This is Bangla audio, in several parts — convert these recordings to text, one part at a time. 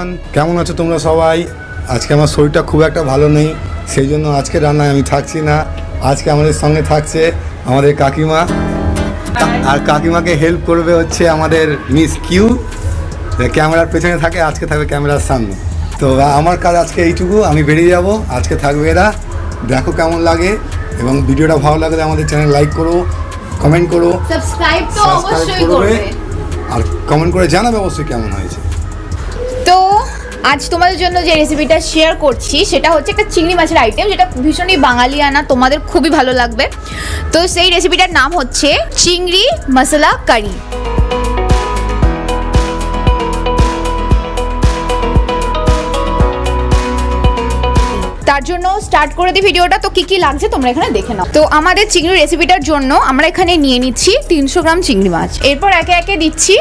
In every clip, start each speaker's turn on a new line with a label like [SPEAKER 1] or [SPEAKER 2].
[SPEAKER 1] এভরিওয়ান, কেমন আছো তোমরা সবাই? আজকে আমার শরীরটা খুব একটা ভালো নেই, সেই জন্য আজকে রান্নায় আমি থাকছি না। আজকে আমাদের সঙ্গে থাকছে আমাদের কাকিমা, আর কাকিমাকে হেল্প করবে হচ্ছে আমাদের মিস কিউ। ক্যামেরার পেছনে থাকে, আজকে থাকবে ক্যামেরার সামনে। তো আমার কাজ আজকে এইটুকু, আমি বেরিয়ে যাব, আজকে থাকবে এরা। দেখো কেমন লাগে, এবং ভিডিওটা ভালো লাগলে আমাদের চ্যানেল লাইক করো, কমেন্ট করো,
[SPEAKER 2] সাবস্ক্রাইব তো অবশ্যই করবে,
[SPEAKER 1] আর কমেন্ট করে জানাবে অবশ্যই কেমন হয়েছে।
[SPEAKER 2] তো আজ তোমাদের জন্য যে রেসিপিটা শেয়ার করছি সেটা হচ্ছে একটা চিংড়ি মাছের আইটেম, যেটা ভীষণই বাঙালিয়ানা, তোমাদের খুবই ভালো লাগবে। তো সেই রেসিপিটার নাম হচ্ছে চিংড়ি মশলা কারি। তার জন্য স্টার্ট করে দিই ভিডিওটা। তো কি কি লাগছে তোমরা এখানে দেখে নাও। তো আমাদের চিংড়ি রেসিপিটার জন্য আমরা এখানে নিয়ে নিচ্ছি 300 গ্রাম চিংড়ি মাছ। এরপর একে একে দিচ্ছি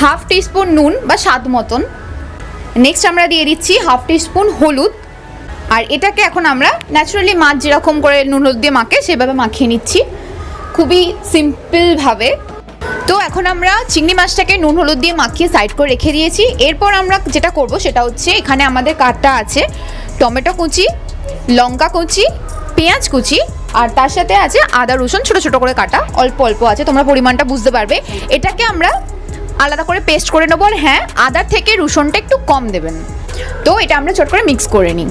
[SPEAKER 2] হাফ টিস্পুন নুন বা স্বাদ মতন। নেক্সট আমরা দিয়ে দিচ্ছি হাফ টিস্পুন হলুদ। আর এটাকে এখন আমরা ন্যাচারালি মাছ যেরকম করে নুন হলুদ দিয়ে মাখে সেভাবে মাখিয়ে নিচ্ছি, খুবই সিম্পলভাবে। তো এখন আমরা চিংড়ি মাছটাকে নুন হলুদ দিয়ে মাখিয়ে সাইড করে রেখে দিয়েছি। এরপর আমরা যেটা করব সেটা হচ্ছে, এখানে আমাদের কাটা আছে টমেটো কুচি, লঙ্কা কুচি, পেঁয়াজ কুচি, আর তার সাথে আছে আদা রসুন ছোটো ছোটো করে কাটা, অল্প অল্প আছে, তোমরা পরিমাণটা বুঝতে পারবে। এটাকে আমরা আলাদা করে পেস্ট করে নেবো। আর হ্যাঁ, আদার থেকে রসুনটা একটু কম দেবেন। তো এটা আমরা ছোট করে মিক্স করে নিই।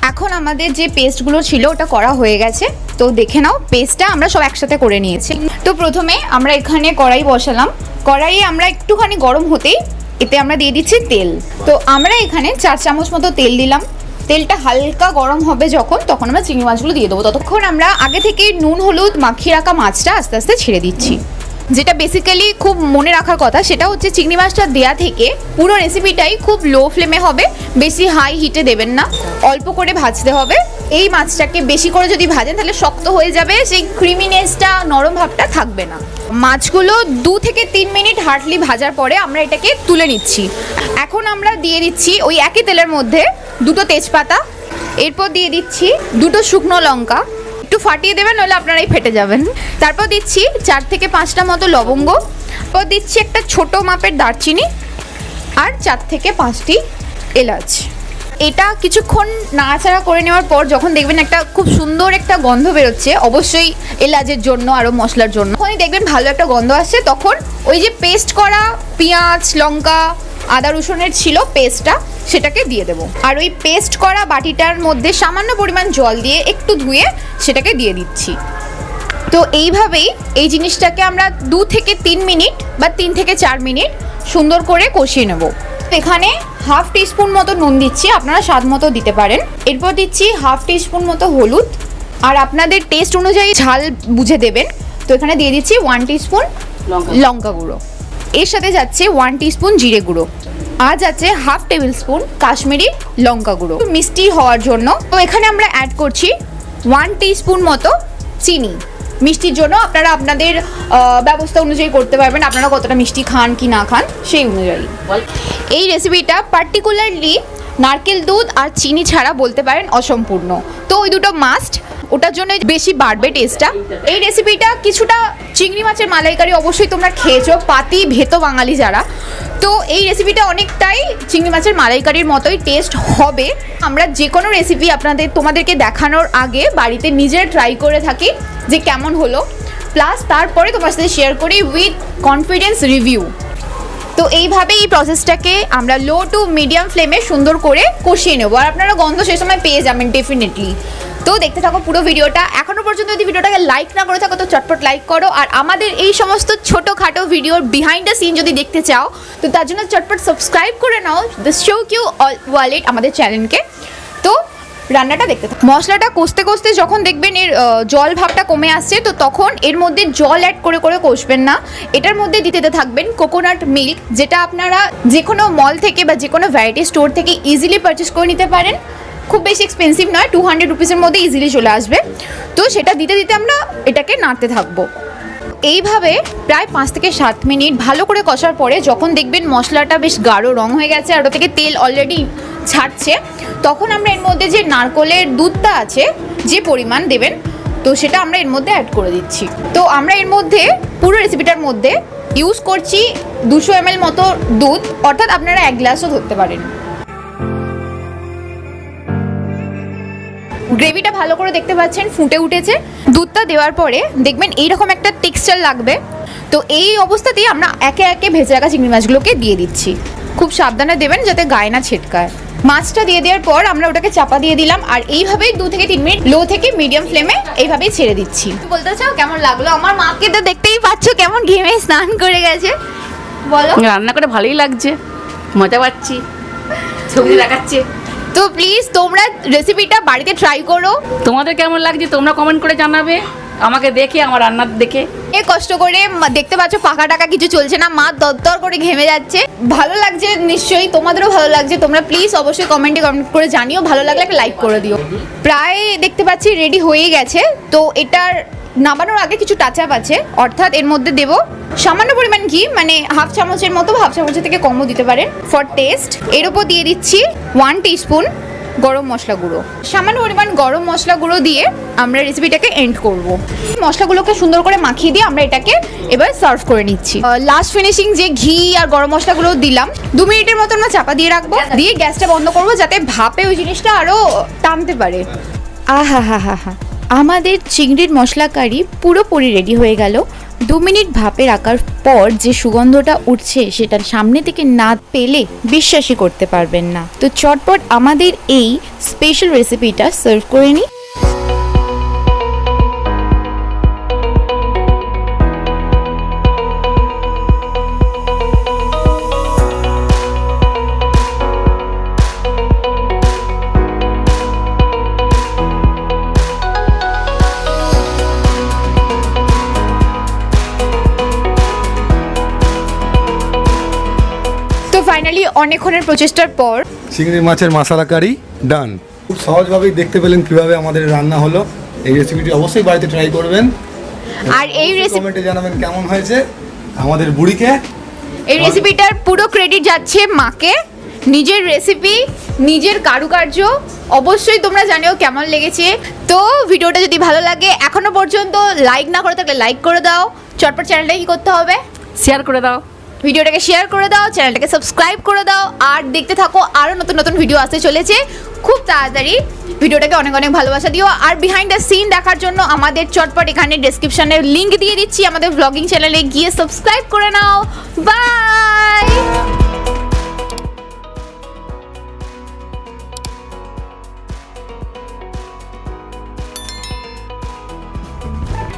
[SPEAKER 2] এখন আমাদের যে পেস্টগুলো ছিল ওটা করা হয়ে গেছে। তো দেখে নাও, পেস্টটা আমরা সব একসাথে করে নিয়েছি। তো প্রথমে আমরা এখানে কড়াই বসালাম। কড়াইয়ে আমরা একটুখানি গরম হতেই এতে আমরা দিয়ে দিচ্ছি তেল। তো আমরা এখানে 4 চামচ মতো তেল দিলাম। তেলটা হালকা গরম হবে যখন, তখন আমরা চিংড়ি মাছগুলো দিয়ে দেবো। ততক্ষণ আমরা আগে থেকে নুন হলুদ মাখিয়ে রাখা মাছটা আস্তে আস্তে ছেড়ে দিচ্ছি। যেটা বেসিক্যালি খুব মনে রাখার কথা সেটা হচ্ছে, চিংড়ি মাছটা দেয়া থেকে পুরো রেসিপিটাই খুব লো ফ্লেমে হবে, বেশি হাই হিটে দেবেন না, অল্প করে ভাজতে হবে। এই মাছটাকে বেশি করে যদি ভাজেন তাহলে শক্ত হয়ে যাবে, সেই ক্রিমিনেসটা, নরম ভাবটা থাকবে না। মাছগুলো 2 থেকে 3 মিনিট হার্ডলি ভাজার পরে আমরা এটাকে তুলে নিচ্ছি। এখন আমরা দিয়ে দিচ্ছি ওই একই তেলের মধ্যে 2টো তেজপাতা, এরপর দিয়ে দিচ্ছি 2টো শুকনো লঙ্কা, একটু ফাটিয়ে দেবেন নইলে আপনারাই ফেটে যাবেন। তারপর দিচ্ছি 4 থেকে 5টা মতো লবঙ্গ, তারপর দিচ্ছি একটা ছোট মাপের দারচিনি, আর 4 থেকে 5টি এলাচ। এটা কিছুক্ষণ নাড়াচাড়া করে নেওয়ার পর যখন দেখবেন একটা খুব সুন্দর একটা গন্ধ বেরোচ্ছে, অবশ্যই এলাচের জন্য আরও মশলার জন্য, যখনই দেখবেন ভালো একটা গন্ধ আসছে, তখন ওই যে পেস্ট করা পেঁয়াজ লঙ্কা আদা রসুনের ছিল পেস্টটা, সেটাকে দিয়ে দেবো। আর ওই পেস্ট করা বাটিটার মধ্যে সামান্য পরিমাণ জল দিয়ে একটু ধুয়ে সেটাকে দিয়ে দিচ্ছি। তো এইভাবেই এই জিনিসটাকে আমরা 2 থেকে 3 মিনিট বা 3 থেকে 4 মিনিট সুন্দর করে কষিয়ে নেব। এখানে হাফ টিস্পুন মতো নুন দিচ্ছি, আপনারা স্বাদ মতো দিতে পারেন। এরপর দিচ্ছি হাফ টিস্পুন মতো হলুদ, আর আপনাদের টেস্ট অনুযায়ী ঝাল বুঝে দেবেন। তো এখানে দিয়ে দিচ্ছি 1 টিস্পুন লঙ্কা গুঁড়ো, এর সাথে যাচ্ছে 1 টিস্পুন জিরে গুঁড়ো, আর যাচ্ছে হাফ টেবিল স্পুন কাশ্মীরি লঙ্কা গুঁড়ো মিষ্টি হওয়ার জন্য। তো এখানে আমরা অ্যাড করছি 1 টিস্পুন মতো চিনি। মিষ্টির জন্য আপনারা আপনাদের ব্যবস্থা অনুযায়ী করতে পারবেন, আপনারা কতটা মিষ্টি খান কি না খান সেই অনুযায়ী। এই রেসিপিটা পার্টিকুলারলি নারকেল দুধ আর চিনি ছাড়া বলতে পারেন অসম্পূর্ণ। তো ওই দুটো মাস্ট, ওটার জন্য বেশি বাড়বে টেস্টটা। এই রেসিপিটা কিছুটা চিংড়ি মাছের মালাইকারি অবশ্যই তোমরা খেয়েছো, পাতি ভেতো বাঙালি যারা। তো এই রেসিপিটা অনেকটাই চিংড়ি মাছের মালাইকারির মতোই টেস্ট হবে। আমরা যে কোনো রেসিপি তোমাদেরকে দেখানোর আগে বাড়িতে নিজেরা ট্রাই করে থাকি যে কেমন হলো, প্লাস তারপরে তোমার সাথে শেয়ার করি উইথ কনফিডেন্স রিভিউ। তো এইভাবে এই প্রসেসটাকে আমরা লো টু মিডিয়াম ফ্লেমে সুন্দর করে কষিয়ে নেবো, আর আপনারা গন্ধ সেই সময় পেয়ে যাবেন ডেফিনেটলি। তো দেখতে থাকো পুরো ভিডিওটা। এখনও পর্যন্ত যদি ভিডিওটাকে লাইক না করে থাকো তো চটপট লাইক করো, আর আমাদের এই সমস্ত ছোটোখাটো ভিডিওর বিহাইন্ড দ্য সিন যদি দেখতে চাও তো তার জন্য চটপট সাবস্ক্রাইব করে নাও দ্য SOUKIU ওয়ালেট আমাদের চ্যানেলকে। তো রান্নাটা দেখতে থাকো। মশলাটা কষতে কষতে যখন দেখবেন এর জল ভাবটা কমে আসছে, তো তখন এর মধ্যে জল অ্যাড করে করে কষবেন না, এটার মধ্যে দিতে থাকবেন কোকোনাট মিল্ক, যেটা আপনারা যে কোনো মল থেকে বা যে কোনো ভ্যারাইটি স্টোর থেকে ইজিলি পারচেস করে নিতে পারেন। খুব বেশি এক্সপেন্সিভ নয়, 200 রুপিসের মধ্যে ইজিলি চলে আসবে। তো সেটা দিতে দিতে আমরা এটাকে নাড়তে থাকবো। এইভাবে প্রায় 5 থেকে 7 মিনিট ভালো করে কষার পরে যখন দেখবেন মশলাটা বেশ গাঢ় রং হয়ে গেছে আর ওটা থেকে তেল অলরেডি ছাড়ছে, তখন আমরা এর মধ্যে যে নারকেলের দুধটা আছে যে পরিমাণ দেবেন, তো সেটা আমরা এর মধ্যে অ্যাড করে দিচ্ছি। তো আমরা এর মধ্যে পুরো রেসিপিটার মধ্যে ইউজ করছি 200 ml মতো দুধ, অর্থাৎ আপনারা 1 গ্লাসও ধরতে পারেন। গ্রেভিটা ভালো করে দেখতে পাচ্ছেন ফুটে উঠেছে। দুধটা দেওয়ার পরে দেখবেন এইরকম একটা টেক্সচার লাগবে। তো এই অবস্থাতেই আমরা একে একে ভেজে রাখা চিংড়ি মাছগুলোকে দিয়ে দিচ্ছি। খুব সাবধানে দেবেন যাতে গায়ে না ছিটকায়। মাছটা দিয়ে দেওয়ার পর আমরা ওটাকে চাপা দিয়ে দিলাম, আর এইভাবেই 2 থেকে 3 মিনিট লো থেকে মিডিয়াম ফ্লেমে এইভাবেই ছেড়ে দিচ্ছি। বলতে চাও কেমন লাগলো? আমার মাকে তো দেখতেই পাচ্ছ কেমন ঘেমে স্নান করে গেছে। বলো।
[SPEAKER 3] রান্না করে ভালোই লাগছে, মজা পাচ্ছি, ছবি দেখাচ্ছে।
[SPEAKER 2] তো প্লিজ তোমরা রেসিপিটা বাড়িতে ট্রাই করো।
[SPEAKER 3] তোমাদের কেমন লাগছে তোমরা কমেন্ট করে জানাবে, আমাকে দেখে, আমার রান্নার দেখে।
[SPEAKER 2] এ কষ্ট করে দেখতে পাচ্ছ পাকা টাকা কিছু চলছে না, মা দরদর করে ঘেমে যাচ্ছে। ভালো লাগছে নিশ্চয়ই, তোমাদেরও ভালো লাগছে। তোমরা প্লিজ অবশ্যই কমেন্ট করে জানিও, ভালো লাগলে একটা লাইক করে দিও। প্রায় দেখতে পাচ্ছি রেডি হয়ে গেছে। তো এটার নামানোর আগে কিছু টাচ আপ আছে, অর্থাৎ এর মধ্যে দেব সামান্য পরিমাণ ঘি, মানে হাফ চামচের মতো, হাফ চামচের থেকে কমও দিতে পারেন ফর টেস্ট। এর উপর দিয়ে দিচ্ছি 1 টিস্পুন গরম মশলা গুঁড়ো। সামান্য পরিমাণ গরম মশলা গুঁড়ো দিয়ে আমরা রেসিপিটাকে এন্ড করব। মশলাগুলোকে সুন্দর করে মাখিয়ে দিয়ে আমরা এটাকে এবার সার্ভ করে নিচ্ছি। লাস্ট ফিনিশিং যে ঘি আর গরম মশলাগুলো দিলাম, 2 মিনিটের মতো আমরা চাপা দিয়ে রাখবো, দিয়ে গ্যাসটা বন্ধ করবো যাতে ভাপে ওই জিনিসটা আরও টানতে পারে। আহা হা হা হা, আমাদের চিংড়ির মশলা কারি পুরোপুরি রেডি হয়ে গেল। 2 মিনিট ভাপে রাখার পর যে সুগন্ধটা উঠছে সেটার সামনে থেকে না পেলে বিশ্বাসই করতে পারবেন না। তো চটপট আমাদের এই স্পেশাল রেসিপিটা সার্ভ করে নিই। ফাইনালি অনেকক্ষণের প্রচেষ্টার পর
[SPEAKER 1] চিংড়ি মাছের মশলা কারি ডান। খুব সহজভাবেই দেখতে পেলেন কিভাবে আমাদের রান্না হলো। এই রেসিপিটি অবশ্যই বাড়িতে ট্রাই করবেন,
[SPEAKER 2] আর এই রেসিপি
[SPEAKER 1] কমেন্টে জানাবেন কেমন হয়েছে। আমাদের বুড়িকে
[SPEAKER 2] এই রেসিপিটার পুরো ক্রেডিট যাচ্ছে মাকে। নিজের রেসিপি, নিজের কারুকার্য, অবশ্যই তোমরা জানিও কেমন লেগেছে। তো ভিডিওটা যদি ভালো লাগে, এখনো পর্যন্ত লাইক না করে থাকলে লাইক করে দাও। চটপট চ্যানেলটা কি করতে হবে?
[SPEAKER 3] শেয়ার করে দাও,
[SPEAKER 2] ভিডিওটাকে শেয়ার করে দাও, চ্যানেলটাকে সাবস্ক্রাইব করে দাও, আর দেখতে থাকো আরও নতুন নতুন ভিডিও আসতে চলেছে খুব তাড়াতাড়ি। ভিডিওটাকে অনেক অনেক ভালোবাসা দিও। আর বিহাইন্ড দ্য সিন দেখার জন্য আমাদের চটপট এখানে ডেসক্রিপশনে লিঙ্ক দিয়ে দিচ্ছি, আমাদের ব্লগিং চ্যানেলে গিয়ে সাবস্ক্রাইব করে নাও।